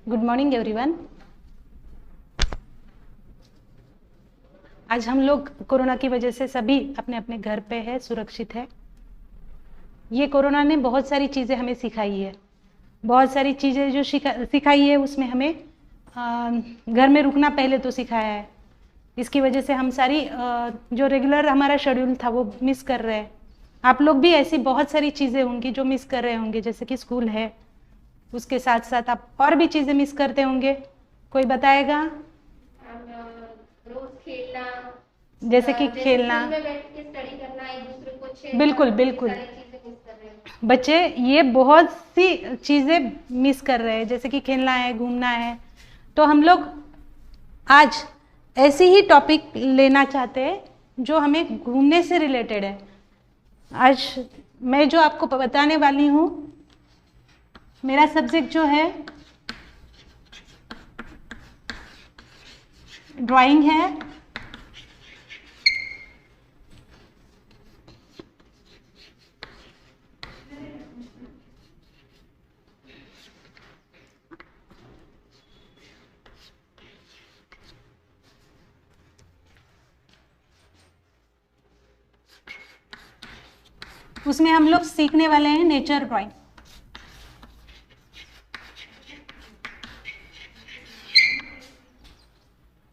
Good morning everyone. आज हम लोग कोरोना की वजह से सभी अपने अपने घर पे है, सुरक्षित है। ये कोरोना ने बहुत सारी चीज़ें हमें सिखाई है। बहुत सारी चीज़ें जो सिखाई है उसमें हमें घर में रुकना पहले तो सिखाया है। इसकी वजह से हम सारी जो रेगुलर हमारा शेड्यूल था वो मिस कर रहे हैं। आप लोग भी ऐसी बहुत सारी चीज़ें होंगी जो मिस कर रहे होंगे, जैसे कि स्कूल है, उसके साथ साथ आप और भी चीज़ें मिस करते होंगे। कोई बताएगा? रोज खेलना, जैसे कि खेलना, स्कूल में बैठ के स्टडी करना, एक दूसरे को छेड़ना, बिल्कुल ये बिल्कुल। सारी चीजें मिस कर रहे हैं बच्चे ये बहुत सी चीज़ें मिस कर रहे हैं, जैसे कि खेलना है, घूमना है। तो हम लोग आज ऐसी ही टॉपिक लेना चाहते हैं जो हमें घूमने से रिलेटेड है। आज मैं जो आपको बताने वाली हूँ, मेरा सब्जेक्ट जो है ड्राइंग है। उसमें हम लोग सीखने वाले हैं नेचर ड्राइंग।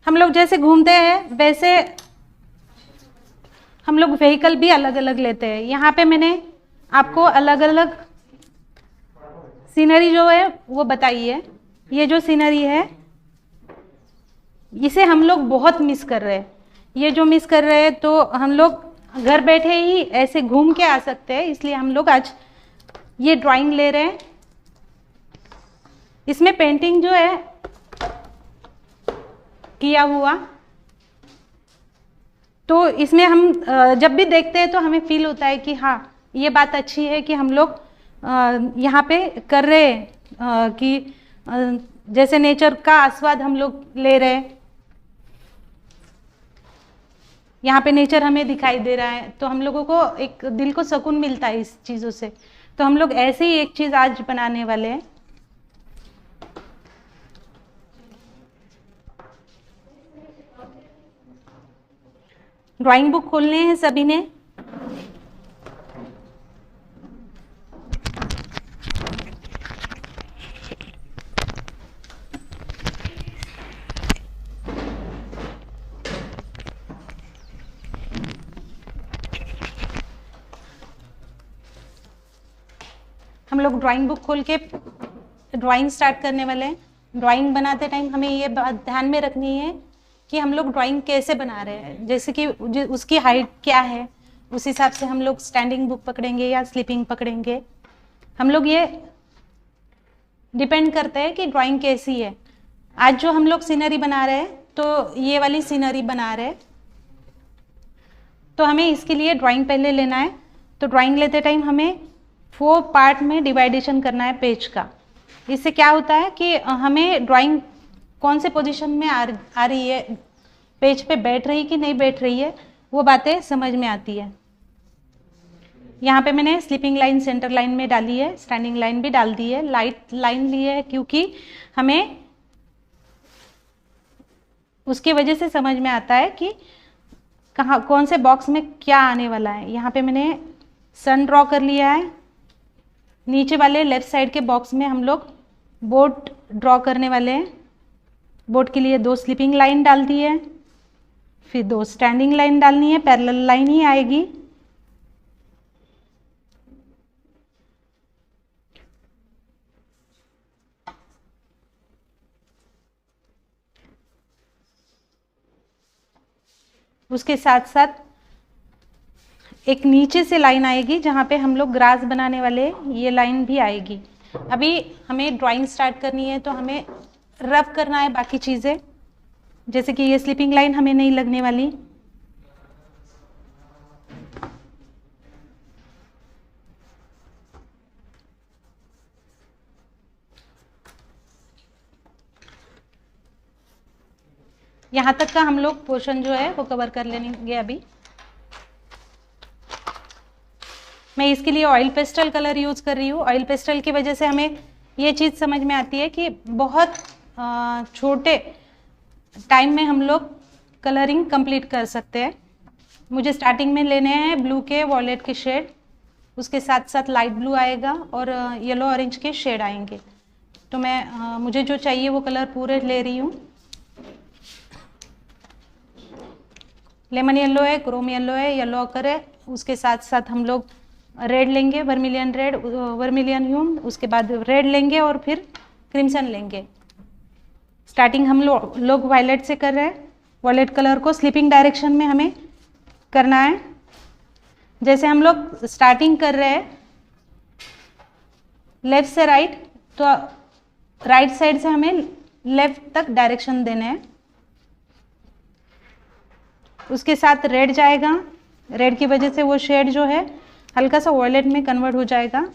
हम लोग जैसे घूमते हैं वैसे हम लोग व्हीकल भी अलग अलग लेते हैं। यहाँ पे मैंने आपको अलग अलग सीनरी जो है वो बताई है। ये जो सीनरी है इसे हम लोग बहुत मिस कर रहे हैं। ये जो मिस कर रहे हैं तो हम लोग घर बैठे ही ऐसे घूम के आ सकते हैं, इसलिए हम लोग आज ये ड्राइंग ले रहे हैं। इसमें पेंटिंग जो है किया हुआ, तो इसमें हम जब भी देखते हैं तो हमें फील होता है कि हाँ ये बात अच्छी है कि हम लोग यहाँ पे कर रहे हैं कि जैसे नेचर का आस्वाद हम लोग ले रहे हैं। यहाँ पे नेचर हमें दिखाई दे रहा है तो हम लोगों को एक दिल को सुकून मिलता है इस चीज़ों से। तो हम लोग ऐसे ही एक चीज़ आज बनाने वाले हैं। ड्राइंग बुक खोलने हैं सभी ने। हम लोग ड्राइंग बुक खोल के ड्राइंग स्टार्ट करने वाले हैं। ड्राइंग बनाते टाइम हमें ये बात ध्यान में रखनी है कि हम लोग ड्राइंग कैसे बना रहे हैं, जैसे कि उसकी हाइट क्या है, उस हिसाब से हम लोग स्टैंडिंग बुक पकड़ेंगे या स्लीपिंग पकड़ेंगे। हम लोग ये डिपेंड करते हैं कि ड्राइंग कैसी है। आज जो हम लोग सीनरी बना रहे हैं तो ये वाली सीनरी बना रहे हैं, तो हमें इसके लिए ड्राइंग पहले लेना है। तो ड्राइंग लेते टाइम हमें 4 पार्ट में डिवाइडेशन करना है पेज का। इससे क्या होता है कि हमें ड्राइंग कौन से पोजीशन में आ रही है, पेज पे बैठ रही कि नहीं बैठ रही है, वो बातें समझ में आती है। यहाँ पे मैंने स्लीपिंग लाइन सेंटर लाइन में डाली है, स्टैंडिंग लाइन भी डाल दी है, लाइट लाइन ली है क्योंकि हमें उसकी वजह से समझ में आता है कि कहाँ कौन से बॉक्स में क्या आने वाला है। यहाँ पे मैंने सन ड्रॉ कर लिया है। नीचे वाले लेफ्ट साइड के बॉक्स में हम लोग बोट ड्रॉ करने वाले हैं। बोट के लिए 2 स्लीपिंग लाइन डाल दी है, फिर 2 स्टैंडिंग लाइन डालनी है, पैरेलल लाइन ही आएगी। उसके साथ साथ एक नीचे से लाइन आएगी जहाँ पे हम लोग ग्रास बनाने वाले, ये लाइन भी आएगी। अभी हमें ड्राइंग स्टार्ट करनी है तो हमें रफ करना है बाकी चीज़ें, जैसे कि ये स्लीपिंग लाइन हमें नहीं लगने वाली। यहाँ तक का हम लोग पोर्शन जो है वो कवर कर लेंगे। अभी मैं इसके लिए ऑयल पेस्टल कलर यूज़ कर रही हूँ। ऑयल पेस्टल की वजह से हमें ये चीज़ समझ में आती है कि बहुत छोटे टाइम में हम लोग कलरिंग कंप्लीट कर सकते हैं। मुझे स्टार्टिंग में लेने हैं ब्लू के वॉयलेट के शेड, उसके साथ साथ लाइट ब्लू आएगा और येलो ऑरेंज के शेड आएंगे। तो मैं मुझे जो चाहिए वो कलर पूरे ले रही हूँ। लेमन येलो है, क्रोम येलो है, येलो ऑकर है, उसके साथ साथ हम लोग रेड लेंगे, वर्मिलियन रेड, वर्मिलियन ह्यूम, उसके बाद रेड लेंगे और फिर क्रिम्सन लेंगे। स्टार्टिंग हम लोग वायलेट से कर रहे हैं। वायलेट कलर को स्लीपिंग डायरेक्शन में हमें करना है। जैसे हम लोग स्टार्टिंग कर रहे हैं लेफ्ट से राइट, तो राइट साइड से हमें लेफ्ट तक डायरेक्शन देने हैं। उसके साथ रेड जाएगा, रेड की वजह से वो शेड जो है हल्का सा वॉयलेट में कन्वर्ट हो जाएगा।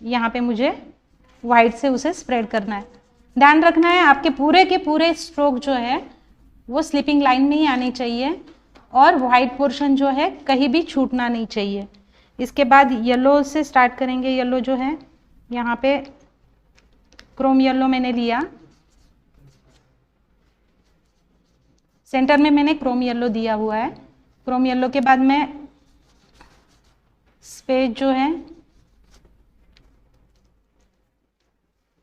यहाँ पे मुझे वाइट से उसे स्प्रेड करना है। ध्यान रखना है आपके पूरे के पूरे स्ट्रोक जो है वो स्लीपिंग लाइन में ही आनी चाहिए और वाइट पोर्शन जो है कहीं भी छूटना नहीं चाहिए। इसके बाद येलो से स्टार्ट करेंगे। येलो जो है यहाँ पे क्रोम येलो मैंने लिया, सेंटर में मैंने क्रोम येलो दिया हुआ है। क्रोम येलो के बाद मैं स्पेस जो है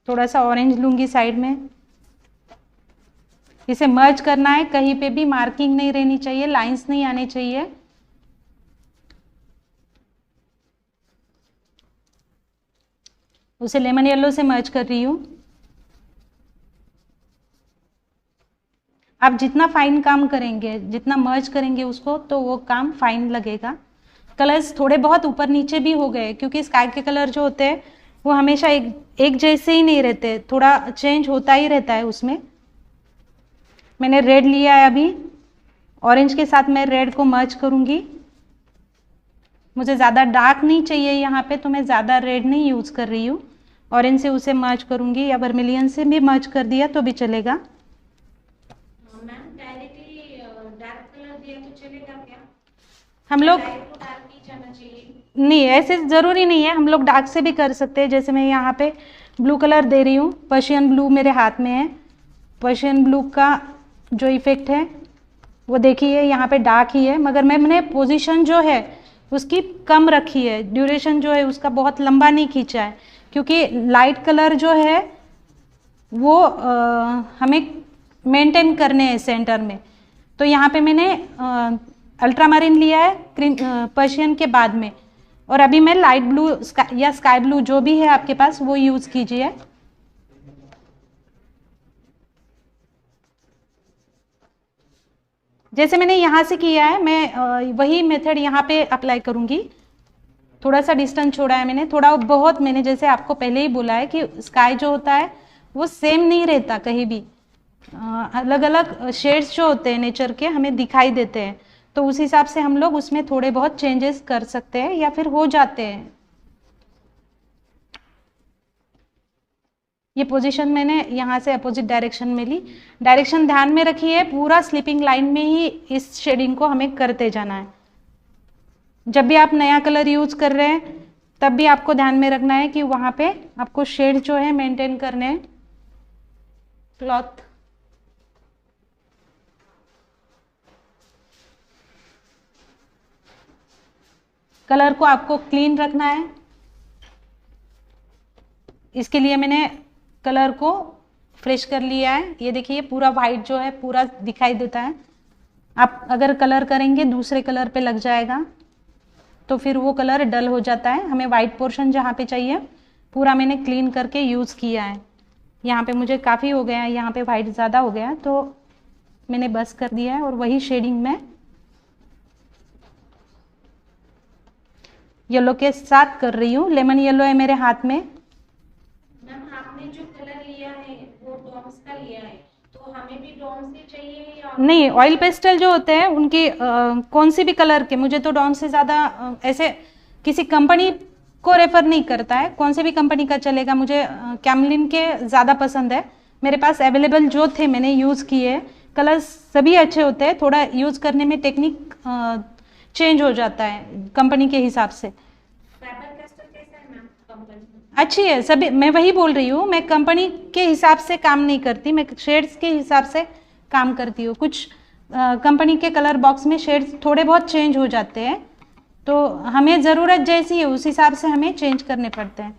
थोड़ा सा ऑरेंज लूंगी साइड में। इसे मर्ज करना है, कहीं पे भी मार्किंग नहीं रहनी चाहिए, लाइंस नहीं आने चाहिए। उसे लेमन येलो से मर्ज कर रही हूँ। आप जितना फाइन काम करेंगे, जितना मर्ज करेंगे उसको, तो वो काम फाइन लगेगा। कलर्स थोड़े बहुत ऊपर नीचे भी हो गए क्योंकि स्काई के कलर जो होते हैं वो हमेशा एक जैसे ही नहीं रहते, थोड़ा चेंज होता ही रहता है उसमें। मैंने रेड लिया है अभी, ऑरेंज के साथ मैं रेड को मर्ज करूंगी। मुझे ज़्यादा डार्क नहीं चाहिए यहाँ पे, तो मैं ज़्यादा रेड नहीं यूज़ कर रही हूँ। ऑरेंज से उसे मर्ज करूंगी या वर्मिलियन से भी मर्ज कर दिया तो भी चलेगा। मैम डायरेक्टली डार्क कलर दिया तो चलेगा क्या? हम लोग डायरेक्ट डार्क नहीं जाना चाहिए? नहीं, ऐसे ज़रूरी नहीं है, हम लोग डार्क से भी कर सकते हैं। जैसे मैं यहाँ पे ब्लू कलर दे रही हूँ, पर्शियन ब्लू मेरे हाथ में है। पर्शियन ब्लू का जो इफ़ेक्ट है वो देखिए यहाँ पे डार्क ही है, मगर मैंने पोजीशन जो है उसकी कम रखी है, ड्यूरेशन जो है उसका बहुत लंबा नहीं खींचा है, क्योंकि लाइट कलर जो है वो हमें मेंटेन करने हैं सेंटर में। तो यहाँ पे मैंने अल्ट्रामरीन लिया है पर्शियन के बाद में, और अभी मैं लाइट ब्लू या स्काई ब्लू जो भी है आपके पास वो यूज़ कीजिए। जैसे मैंने यहाँ से किया है, मैं वही मेथड यहाँ पे अप्लाई करूँगी। थोड़ा सा डिस्टेंस छोड़ा है मैंने, थोड़ा बहुत मैंने जैसे आपको पहले ही बोला है कि स्काई जो होता है वो सेम नहीं रहता कहीं भी, अलग अलग शेड्स जो होते हैं नेचर के हमें दिखाई देते हैं, तो उस हिसाब से हम लोग उसमें थोड़े बहुत चेंजेस कर सकते हैं या फिर हो जाते हैं। ये पोजीशन मैंने यहाँ से अपोजिट डायरेक्शन में ली। डायरेक्शन ध्यान में रखिए, पूरा स्लीपिंग लाइन में ही इस शेडिंग को हमें करते जाना है। जब भी आप नया कलर यूज कर रहे हैं तब भी आपको ध्यान में रखना है कि वहाँ पे आपको शेड जो है मेंटेन करने हैं। क्लॉथ कलर को आपको क्लीन रखना है। इसके लिए मैंने कलर को फ्रेश कर लिया है। ये देखिए पूरा वाइट जो है पूरा दिखाई देता है। आप अगर कलर करेंगे दूसरे कलर पे लग जाएगा तो फिर वो कलर डल हो जाता है। हमें वाइट पोर्शन जहाँ पे चाहिए पूरा मैंने क्लीन करके यूज़ किया है। यहाँ पे मुझे काफ़ी हो गया है, यहाँ पे वाइट ज़्यादा हो गया तो मैंने बस कर दिया है, और वही शेडिंग में येलो के साथ कर रही हूँ। लेमन येलो है मेरे हाथ में। मैम आपने जो कलर लिया है वो डॉम्स का लिया है, तो हमें भी डॉम्स ही चाहिए या नहीं, ऑयल पेस्टल जो होते हैं उनकी कौन सी भी कलर के, मुझे तो डॉम्स से ज़्यादा ऐसे किसी कंपनी को रेफर नहीं करता है, कौन से भी कंपनी का चलेगा। मुझे कैमलिन के ज़्यादा पसंद है। मेरे पास अवेलेबल जो थे मैंने यूज़ किए। कलर्स सभी अच्छे होते हैं, थोड़ा यूज़ करने में टेक्निक चेंज हो जाता है कंपनी के हिसाब से। फैबर कैस्टल कैसा है मैम कंपनी? अच्छी है सभी, मैं वही बोल रही हूँ, मैं कंपनी के हिसाब से काम नहीं करती, मैं शेड्स के हिसाब से काम करती हूँ। कुछ कंपनी के कलर बॉक्स में शेड्स थोड़े बहुत चेंज हो जाते हैं, तो हमें ज़रूरत जैसी है उस हिसाब से हमें चेंज करने पड़ते हैं।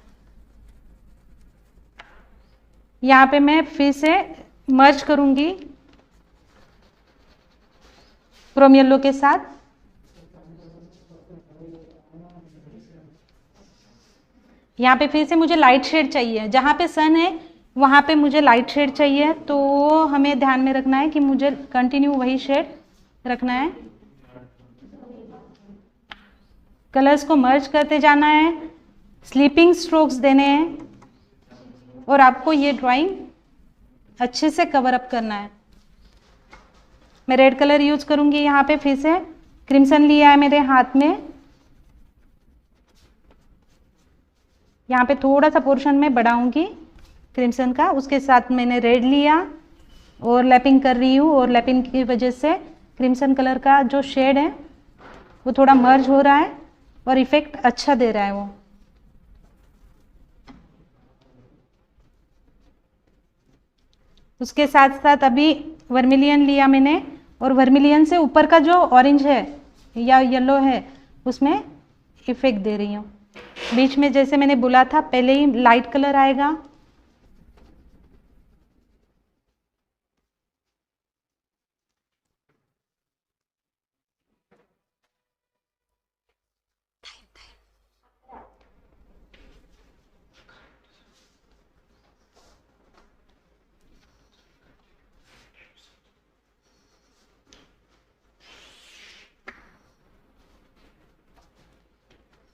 यहाँ पे मैं फिर से मर्ज करूँगी क्रोम येलो के साथ। यहाँ पे फिर से मुझे लाइट शेड चाहिए, जहाँ पे सन है वहाँ पे मुझे लाइट शेड चाहिए, तो हमें ध्यान में रखना है कि मुझे कंटिन्यू वही शेड रखना है। कलर्स को मर्ज करते जाना है, स्लीपिंग स्ट्रोक्स देने हैं, और आपको ये ड्राइंग अच्छे से कवर अप करना है। मैं रेड कलर यूज करूँगी यहाँ पे, फिर से क्रिम्सन लिया है मेरे हाथ में। यहाँ पे थोड़ा सा पोर्शन में बढ़ाऊंगी क्रिम्सन का, उसके साथ मैंने रेड लिया और लैपिंग कर रही हूँ, और लैपिंग की वजह से क्रिम्सन कलर का जो शेड है वो थोड़ा मर्ज हो रहा है और इफेक्ट अच्छा दे रहा है वो। उसके साथ साथ अभी वर्मिलियन लिया मैंने, और वर्मिलियन से ऊपर का जो ऑरेंज है या येलो है उसमें इफेक्ट दे रही हूँ। बीच में जैसे मैंने बोला था पहले ही लाइट कलर आएगा,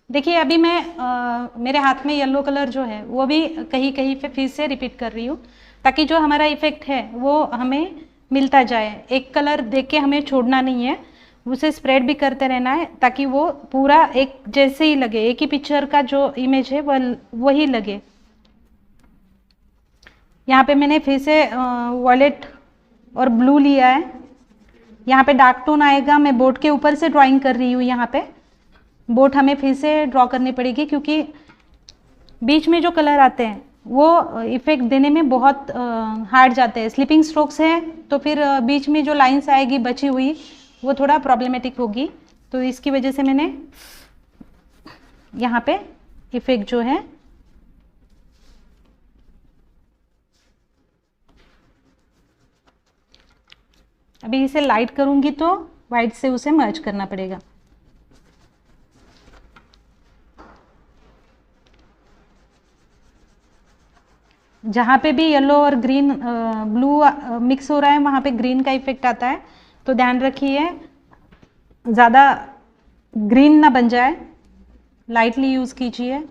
देखिए अभी मैं मेरे हाथ में येलो कलर जो है वो भी कहीं कहीं पे फिर से रिपीट कर रही हूँ, ताकि जो हमारा इफेक्ट है वो हमें मिलता जाए। एक कलर देख के हमें छोड़ना नहीं है, उसे स्प्रेड भी करते रहना है, ताकि वो पूरा एक जैसे ही लगे, एक ही पिक्चर का जो इमेज है वह वही लगे। यहाँ पे मैंने फिर से वॉयलेट और ब्लू लिया है। यहाँ पे डार्क टोन आएगा, मैं बोर्ड के ऊपर से ड्राइंग कर रही हूँ। यहाँ पे बोट हमें फिर से ड्रॉ करनी पड़ेगी, क्योंकि बीच में जो कलर आते हैं वो इफेक्ट देने में बहुत हार्ड जाते हैं। स्लिपिंग स्ट्रोक्स है तो फिर बीच में जो लाइंस आएगी बची हुई वो थोड़ा प्रॉब्लमेटिक होगी, तो इसकी वजह से मैंने यहाँ पे इफेक्ट जो है अभी इसे लाइट करूँगी तो वाइट से उसे मर्ज करना पड़ेगा। जहाँ पे भी येलो और ग्रीन ब्लू मिक्स हो रहा है वहाँ पे ग्रीन का इफेक्ट आता है, तो ध्यान रखिए ज़्यादा ग्रीन ना बन जाए, लाइटली यूज़ कीजिए।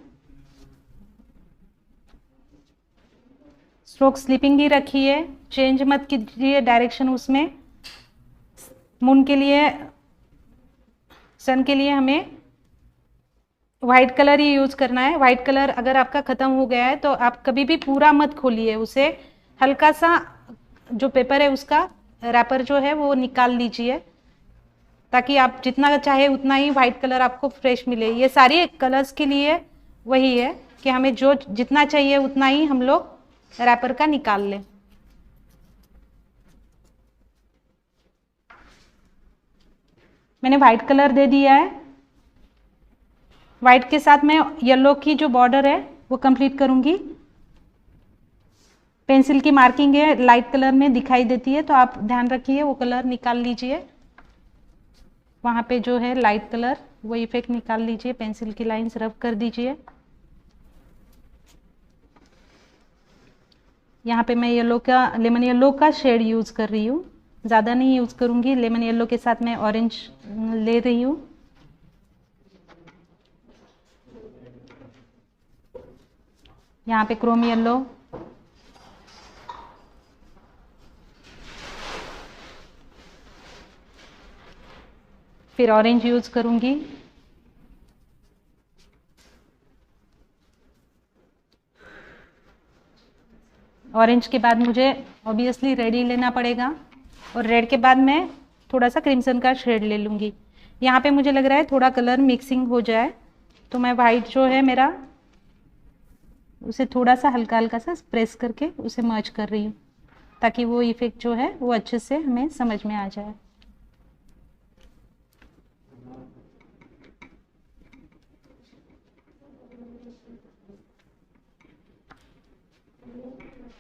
स्ट्रोक स्लिपिंग ही रखिए, चेंज मत कीजिए डायरेक्शन उसमें। मून के लिए, सन के लिए हमें वाइट कलर ही यूज़ करना है। वाइट कलर अगर आपका ख़त्म हो गया है तो आप कभी भी पूरा मत खोलिए उसे, हल्का सा जो पेपर है उसका रैपर जो है वो निकाल लीजिए, ताकि आप जितना चाहे उतना ही वाइट कलर आपको फ्रेश मिले। ये सारे कलर्स के लिए वही है कि हमें जो जितना चाहिए उतना ही हम लोग रैपर का निकाल लें। मैंने वाइट कलर दे दिया है। वाइट के साथ मैं येलो की जो बॉर्डर है वो कंप्लीट करूंगी। पेंसिल की मार्किंग है लाइट कलर में दिखाई देती है, तो आप ध्यान रखिए वो कलर निकाल लीजिए। वहाँ पे जो है लाइट कलर वो इफेक्ट निकाल लीजिए, पेंसिल की लाइंस रब कर दीजिए। यहाँ पे मैं येलो का, लेमन येलो का शेड यूज़ कर रही हूँ, ज़्यादा नहीं यूज़ करूँगी। लेमन येलो के साथ मैं ऑरेंज ले रही हूँ। यहाँ पे क्रोम येलो, फिर ऑरेंज यूज़ करूँगी। ऑरेंज के बाद मुझे ऑब्वियसली रेड ही लेना पड़ेगा, और रेड के बाद मैं थोड़ा सा क्रिम्सन का शेड ले लूँगी। यहाँ पे मुझे लग रहा है थोड़ा कलर मिक्सिंग हो जाए, तो मैं वाइट जो है मेरा उसे थोड़ा सा हल्का हल्का सा प्रेस करके उसे मर्ज कर रही हूँ, ताकि वो इफेक्ट जो है वो अच्छे से हमें समझ में आ जाए।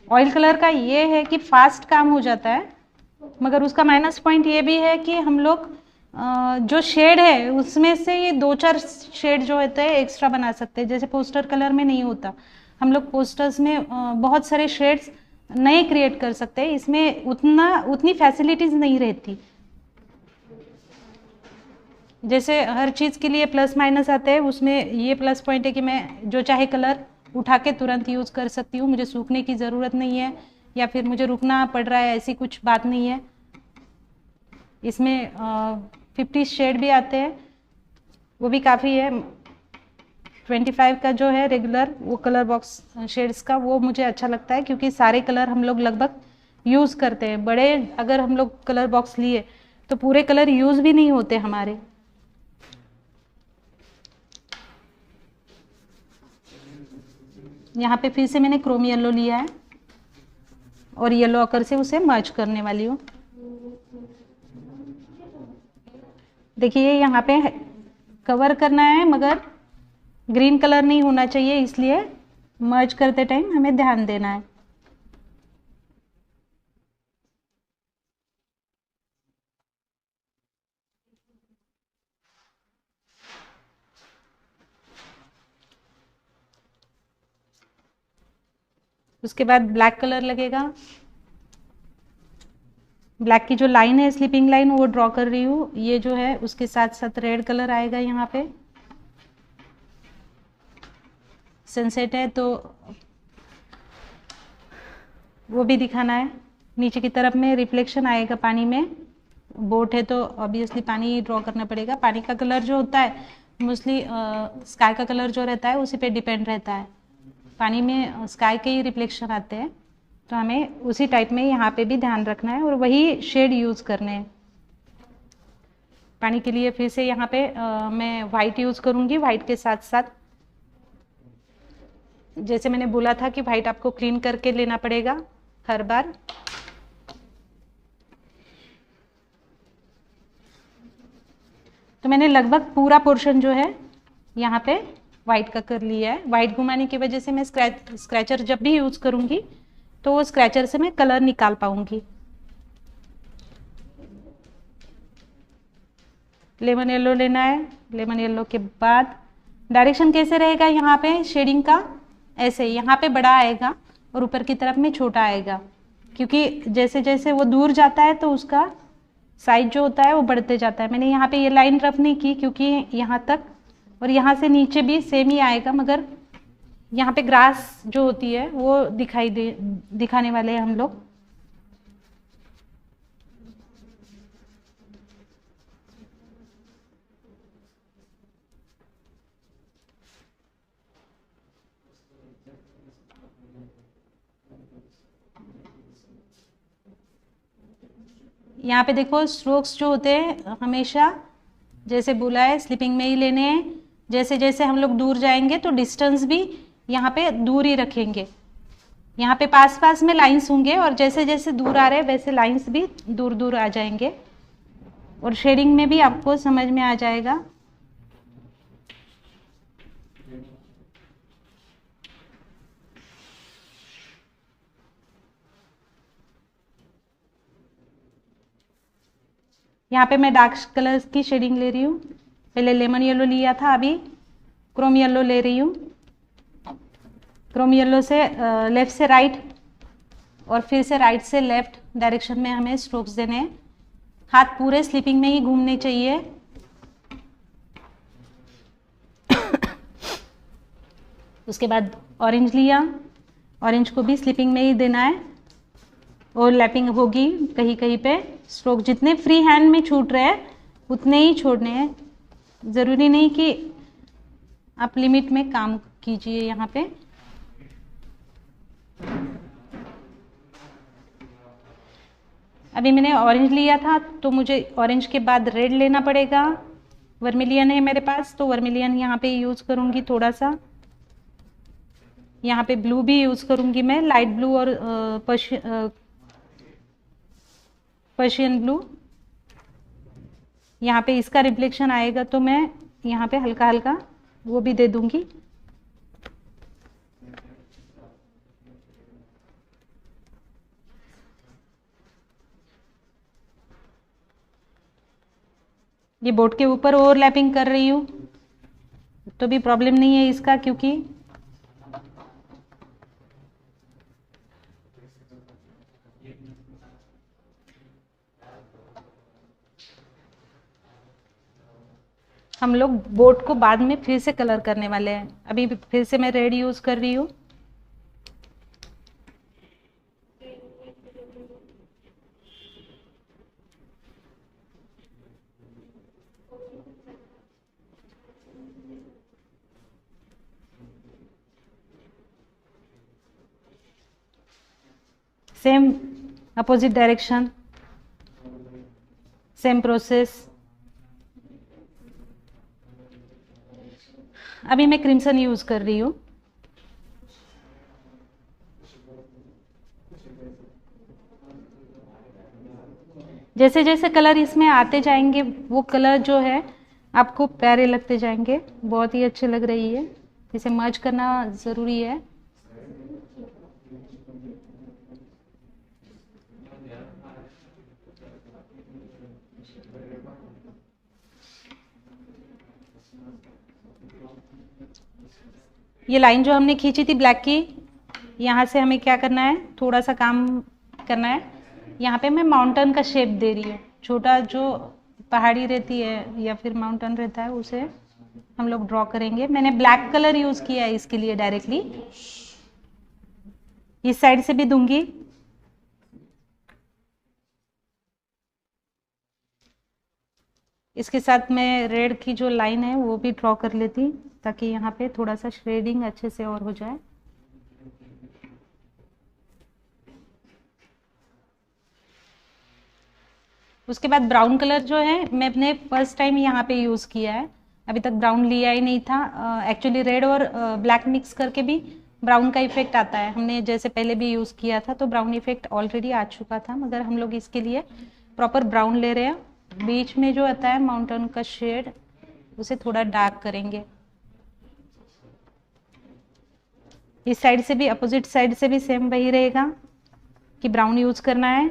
ऑयल कलर का ये है कि फास्ट काम हो जाता है, मगर उसका माइनस पॉइंट ये भी है कि हम लोग जो शेड है उसमें से ये 2-4 शेड जो होते हैं एक्स्ट्रा बना सकते हैं, जैसे पोस्टर कलर में नहीं होता। हम लोग पोस्टर्स में बहुत सारे शेड्स नए क्रिएट कर सकते हैं, इसमें उतनी फैसिलिटीज़ नहीं रहती। जैसे हर चीज़ के लिए प्लस माइनस आते हैं, उसमें ये प्लस पॉइंट है कि मैं जो चाहे कलर उठा के तुरंत यूज़ कर सकती हूँ, मुझे सूखने की ज़रूरत नहीं है या फिर मुझे रुकना पड़ रहा है, ऐसी कुछ बात नहीं है। इसमें 50 शेड भी आते हैं, वो भी काफ़ी है। 25 का जो है रेगुलर वो कलर बॉक्स शेड्स का, वो मुझे अच्छा लगता है क्योंकि सारे कलर हम लोग लगभग यूज़ करते हैं। बड़े अगर हम लोग कलर बॉक्स लिए तो पूरे कलर यूज़ भी नहीं होते हमारे। यहाँ पे फिर से मैंने क्रोम येलो लिया है और येलो ऑकर से उसे मर्ज करने वाली हूँ। देखिए यहाँ पे कवर करना है मगर ग्रीन कलर नहीं होना चाहिए, इसलिए मर्ज करते टाइम हमें ध्यान देना है। उसके बाद ब्लैक कलर लगेगा। ब्लैक की जो लाइन है स्लीपिंग लाइन वो ड्रॉ कर रही हूँ, ये जो है उसके साथ साथ रेड कलर आएगा। यहाँ पे सनसेट है तो वो भी दिखाना है। नीचे की तरफ में रिफ्लेक्शन आएगा पानी में, बोट है तो ऑब्वियसली पानी ड्रॉ करना पड़ेगा। पानी का कलर जो होता है मोस्टली स्काई का कलर जो रहता है उसी पे डिपेंड रहता है। पानी में स्काई के ही रिफ्लेक्शन आते हैं, तो हमें उसी टाइप में यहाँ पे भी ध्यान रखना है और वही शेड यूज़ करने हैं। पानी के लिए फिर से यहाँ पे मैं वाइट यूज़ करूँगी। वाइट के साथ साथ जैसे मैंने बोला था कि वाइट आपको क्लीन करके लेना पड़ेगा हर बार। तो मैंने लगभग पूरा पोर्शन जो है यहाँ पे वाइट का कर लिया है। वाइट घुमाने की वजह से मैं स्क्रैचर जब भी यूज़ करूँगी तो वो स्क्रैचर से मैं कलर निकाल पाऊँगी। लेमन येलो लेना है। लेमन येलो के बाद डायरेक्शन कैसे रहेगा यहाँ पे शेडिंग का, ऐसे यहाँ पे बड़ा आएगा और ऊपर की तरफ में छोटा आएगा, क्योंकि जैसे जैसे वो दूर जाता है तो उसका साइज जो होता है वो बढ़ते जाता है। मैंने यहाँ पे ये लाइन रफ नहीं की क्योंकि यहाँ तक और यहाँ से नीचे भी सेम ही आएगा, मगर यहाँ पे ग्रास जो होती है वो दिखाने वाले हैं हम लोग। यहाँ पे देखो स्ट्रोक्स जो होते हैं हमेशा जैसे बोला है स्लिपिंग में ही लेने हैं। जैसे जैसे हम लोग दूर जाएंगे तो डिस्टेंस भी यहाँ पे दूर ही रखेंगे। यहाँ पे पास पास में लाइंस होंगे और जैसे जैसे दूर आ रहे हैं वैसे लाइंस भी दूर दूर आ जाएंगे और शेडिंग में भी आपको समझ में आ जाएगा। यहाँ पे मैं डार्क कलर्स की शेडिंग ले रही हूँ। पहले लेमन येलो लिया था, अभी क्रोम येलो ले रही हूँ। क्रोम येलो से लेफ्ट से राइट और फिर से राइट से लेफ्ट डायरेक्शन में हमें स्ट्रोक्स देने हैं। हाथ पूरे स्लिपिंग में ही घूमने चाहिए। उसके बाद ऑरेंज लिया, ऑरेंज को भी स्लिपिंग में ही देना है और लैपिंग होगी कहीं कहीं पे। स्ट्रोक जितने फ्री हैंड में छूट रहे हैं उतने ही छोड़ने हैं, ज़रूरी नहीं कि आप लिमिट में काम कीजिए। यहाँ पे अभी मैंने ऑरेंज लिया था तो मुझे ऑरेंज के बाद रेड लेना पड़ेगा, वर्मिलियन है मेरे पास, तो वर्मिलियन यहाँ पे यूज़ करूँगी थोड़ा सा। यहाँ पे ब्लू भी यूज़ करूँगी मैं, लाइट ब्लू और पर्शियन ब्लू। यहाँ पे इसका रिफ्लेक्शन आएगा तो मैं यहाँ पे हल्का हल्का वो भी दे दूँगी। ये बोर्ड के ऊपर ओवरलैपिंग कर रही हूँ तो भी प्रॉब्लम नहीं है इसका, क्योंकि हम लोग बोर्ड को बाद में फिर से कलर करने वाले हैं। अभी फिर से मैं रेड यूज़ कर रही हूँ। Same opposite direction, same process. अभी मैं क्रिम्सन यूज़ कर रही हूँ। जैसे जैसे कलर इसमें आते जाएंगे वो कलर जो है आपको प्यारे लगते जाएंगे, बहुत ही अच्छे लग रही है। इसे मर्ज करना ज़रूरी है। ये लाइन जो हमने खींची थी ब्लैक की, यहाँ से हमें क्या करना है, थोड़ा सा काम करना है। यहाँ पे मैं माउंटेन का शेप दे रही हूँ। छोटा जो पहाड़ी रहती है या फिर माउंटेन रहता है उसे हम लोग ड्रॉ करेंगे। मैंने ब्लैक कलर यूज़ किया है इसके लिए डायरेक्टली। इस साइड से भी दूंगी। इसके साथ मैं रेड की जो लाइन है वो भी ड्रॉ कर लेती, ताकि यहाँ पे थोड़ा सा शेडिंग अच्छे से और हो जाए। उसके बाद ब्राउन कलर जो है मैंने फर्स्ट टाइम यहाँ पे यूज़ किया है। अभी तक ब्राउन लिया ही नहीं था। एक्चुअली रेड और ब्लैक मिक्स करके भी ब्राउन का इफेक्ट आता है। हमने जैसे पहले भी यूज़ किया था तो ब्राउन इफेक्ट ऑलरेडी आ चुका था, मगर हम लोग इसके लिए प्रॉपर ब्राउन ले रहे हैं। बीच में जो आता है माउंटेन का शेड उसे थोड़ा डार्क करेंगे। इस साइड से भी, अपोजिट साइड से भी सेम वही रहेगा कि ब्राउन यूज़ करना है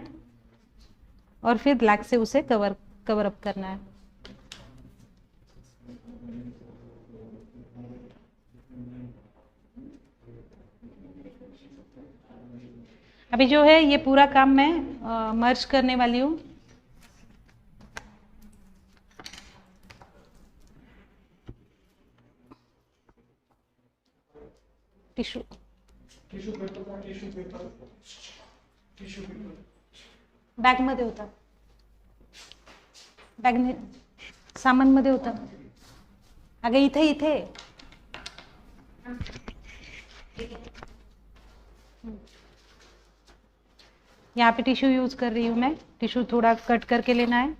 और फिर ब्लैक से उसे कवर अप करना है। अभी जो है ये पूरा काम मैं मर्ज करने वाली हूँ। टिश्यू बॅग मध्ये होता, बॅग सामान मध्ये होता। अगं इथे इथे यहाँ पे टिश्यू यूज कर रही हूँ मैं। टिश्यू थोड़ा कट करके लेना है।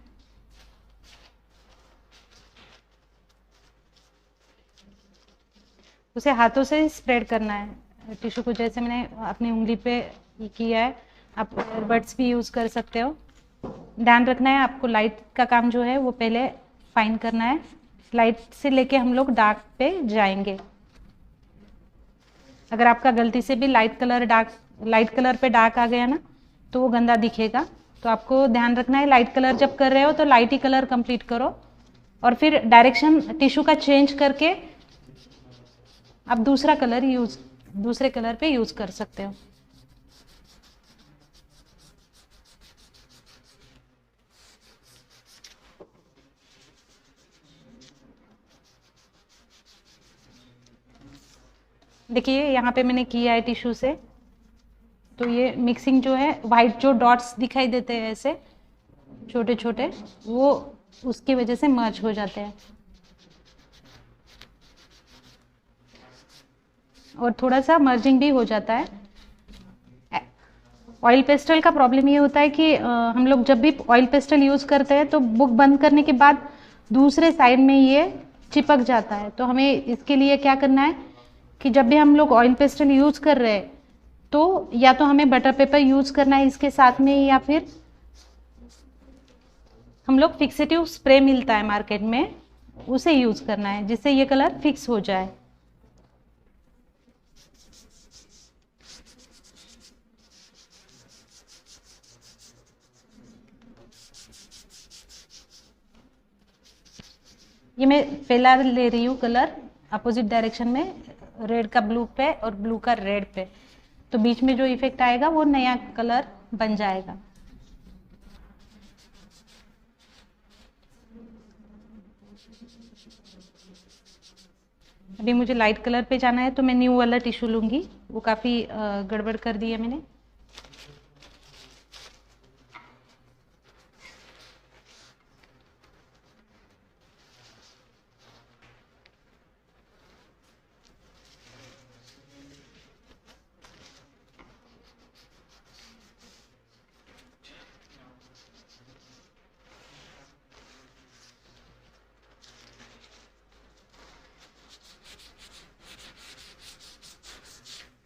उसे हाथों से स्प्रेड करना है टिश्यू को, जैसे मैंने अपनी उंगली पे किया है। आप बड्स भी यूज़ कर सकते हो। ध्यान रखना है आपको, लाइट का काम जो है वो पहले फाइन करना है। लाइट से लेके हम लोग डार्क पे जाएंगे। अगर आपका गलती से भी लाइट कलर पे डार्क आ गया ना तो वो गंदा दिखेगा। तो आपको ध्यान रखना है, लाइट कलर जब कर रहे हो तो लाइट ही कलर कंप्लीट करो और फिर डायरेक्शन टिश्यू का चेंज करके आप दूसरे कलर पे यूज कर सकते हो। देखिए यहाँ पे मैंने किया है टिश्यू से, तो ये मिक्सिंग जो है, वाइट जो डॉट्स दिखाई देते हैं ऐसे छोटे छोटे, वो उसकी वजह से मर्ज हो जाते हैं। और थोड़ा सा मर्जिंग भी हो जाता है। ऑयल पेस्टल का प्रॉब्लम ये होता है कि हम लोग जब भी ऑयल पेस्टल यूज़ करते हैं तो बुक बंद करने के बाद दूसरे साइड में ये चिपक जाता है। तो हमें इसके लिए क्या करना है कि जब भी हम लोग ऑयल पेस्टल यूज़ कर रहे हैं तो या तो हमें बटर पेपर यूज़ करना है इसके साथ में, या फिर हम लोग फिक्सेटिव स्प्रे मिलता है मार्केट में, उसे यूज़ करना है जिससे ये कलर फिक्स हो जाए। ये मैं पहला ले रही हूँ कलर अपोजिट डायरेक्शन में, रेड का ब्लू पे और ब्लू का रेड पे, तो बीच में जो इफेक्ट आएगा वो नया कलर बन जाएगा। अभी मुझे लाइट कलर पे जाना है तो मैं न्यू वाला टिश्यू लूँगी, वो काफ़ी गड़बड़ कर दी है मैंने।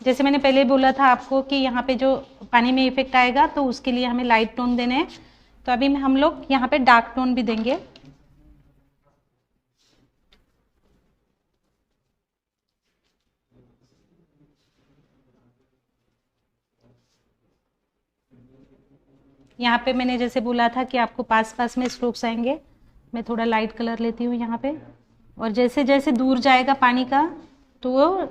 जैसे मैंने पहले बोला था आपको कि यहाँ पे जो पानी में इफेक्ट आएगा तो उसके लिए हमें लाइट टोन देने हैं, तो अभी हम लोग यहाँ पे डार्क टोन भी देंगे। यहाँ पे मैंने जैसे बोला था कि आपको पास पास में स्ट्रोक्स आएंगे, मैं थोड़ा लाइट कलर लेती हूँ यहाँ पे, और जैसे जैसे दूर जाएगा पानी का तो वो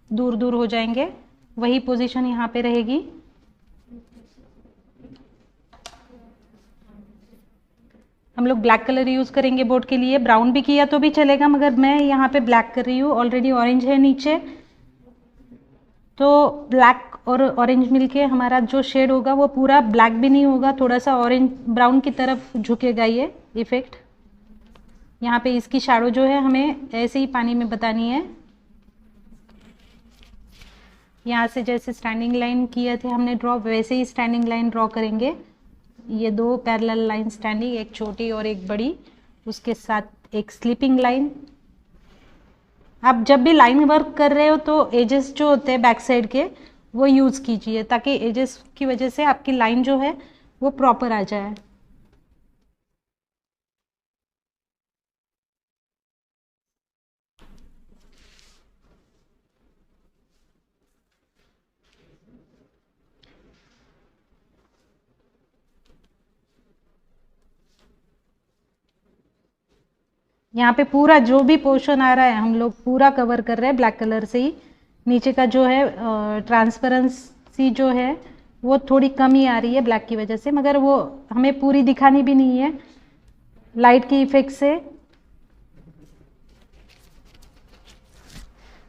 दूर दूर हो जाएंगे, वही पोजीशन यहाँ पे रहेगी। हम लोग ब्लैक कलर यूज़ करेंगे बोर्ड के लिए, ब्राउन भी किया तो भी चलेगा मगर मैं यहाँ पे ब्लैक कर रही हूँ, ऑलरेडी ऑरेंज है नीचे, तो ब्लैक और ऑरेंज मिलके हमारा जो शेड होगा वो पूरा ब्लैक भी नहीं होगा, थोड़ा सा ऑरेंज ब्राउन की तरफ झुकेगा ये इफेक्ट। यहाँ पे इसकी शैडो जो है हमें ऐसे ही पानी में बतानी है। यहाँ से जैसे स्टैंडिंग लाइन किए थे हमने ड्रॉ, वैसे ही स्टैंडिंग लाइन ड्रॉ करेंगे। ये दो पैरेलल लाइन स्टैंडिंग, एक छोटी और एक बड़ी, उसके साथ एक स्लीपिंग लाइन। आप जब भी लाइन वर्क कर रहे हो तो एजेस जो होते हैं बैक साइड के वो यूज़ कीजिए, ताकि एजेस की वजह से आपकी लाइन जो है वो प्रॉपर आ जाए। यहाँ पे पूरा जो भी पोर्शन आ रहा है हम लोग पूरा कवर कर रहे हैं ब्लैक कलर से ही। नीचे का जो है ट्रांसपेरेंसी जो है वो थोड़ी कम ही आ रही है ब्लैक की वजह से, मगर वो हमें पूरी दिखानी भी नहीं है, लाइट के इफेक्ट से,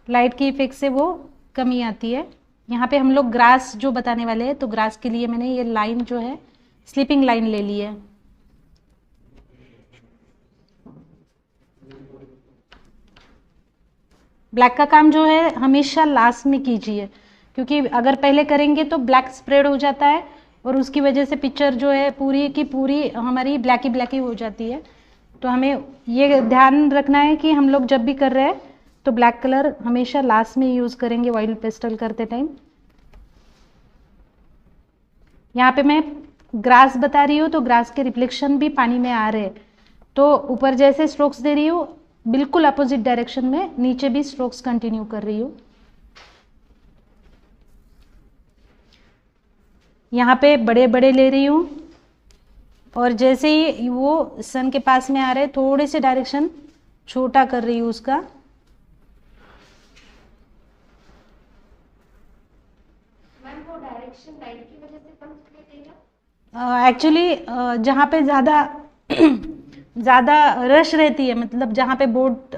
लाइट के इफेक्ट से वो कमी आती है। यहाँ पे हम लोग ग्रास जो बताने वाले हैं, तो ग्रास के लिए मैंने ये लाइन जो है स्लीपिंग लाइन ले ली है। ब्लैक का काम जो है हमेशा लास्ट में कीजिए, क्योंकि अगर पहले करेंगे तो ब्लैक स्प्रेड हो जाता है और उसकी वजह से पिक्चर जो है पूरी की पूरी हमारी ब्लैक ही हो जाती है। तो हमें ये ध्यान रखना है कि हम लोग जब भी कर रहे हैं तो ब्लैक कलर हमेशा लास्ट में यूज़ करेंगे ऑयल पेस्टल करते टाइम। यहाँ पे मैं ग्रास बता रही हूँ तो ग्रास के रिफ्लेक्शन भी पानी में आ रहे हैं, तो ऊपर जैसे स्ट्रोक्स दे रही हूँ बिल्कुल अपोजिट डायरेक्शन में नीचे भी स्ट्रोक्स कंटिन्यू कर रही हूँ। यहाँ पे बड़े बड़े ले रही हूँ और जैसे ही वो सन के पास में आ रहे थोड़े से डायरेक्शन छोटा कर रही हूँ उसका। मैम वो डायरेक्शन लाइट की वजह से कम दिखाई देगा? एक्चुअली जहाँ पे ज़्यादा रश रहती है, मतलब जहाँ पे बोट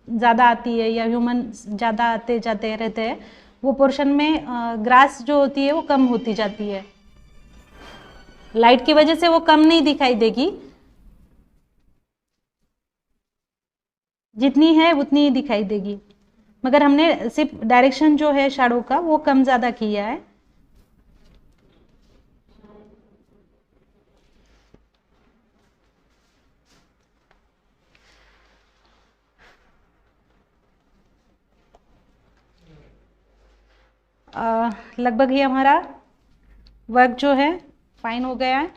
ज़्यादा आती है या ह्यूमन ज़्यादा आते जाते रहते हैं, वो पोर्शन में ग्रास जो होती है वो कम होती जाती है, लाइट की वजह से वो कम नहीं दिखाई देगी, जितनी है उतनी ही दिखाई देगी, मगर हमने सिर्फ डायरेक्शन जो है शैडो का वो कम ज़्यादा किया है। लगभग ये हमारा वर्क जो है फाइन हो गया है।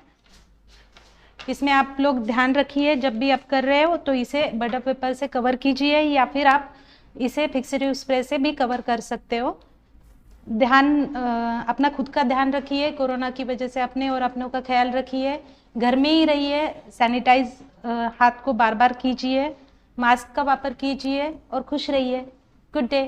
इसमें आप लोग ध्यान रखिए, जब भी आप कर रहे हो तो इसे बटर पेपर से कवर कीजिए या फिर आप इसे फिक्सर स्प्रे से भी कवर कर सकते हो। अपना खुद का ध्यान रखिए, कोरोना की वजह से अपने और अपनों का ख्याल रखिए, घर में ही रहिए, सैनिटाइज हाथ को बार बार कीजिए, मास्क का वापर कीजिए और खुश रहिए। Good day.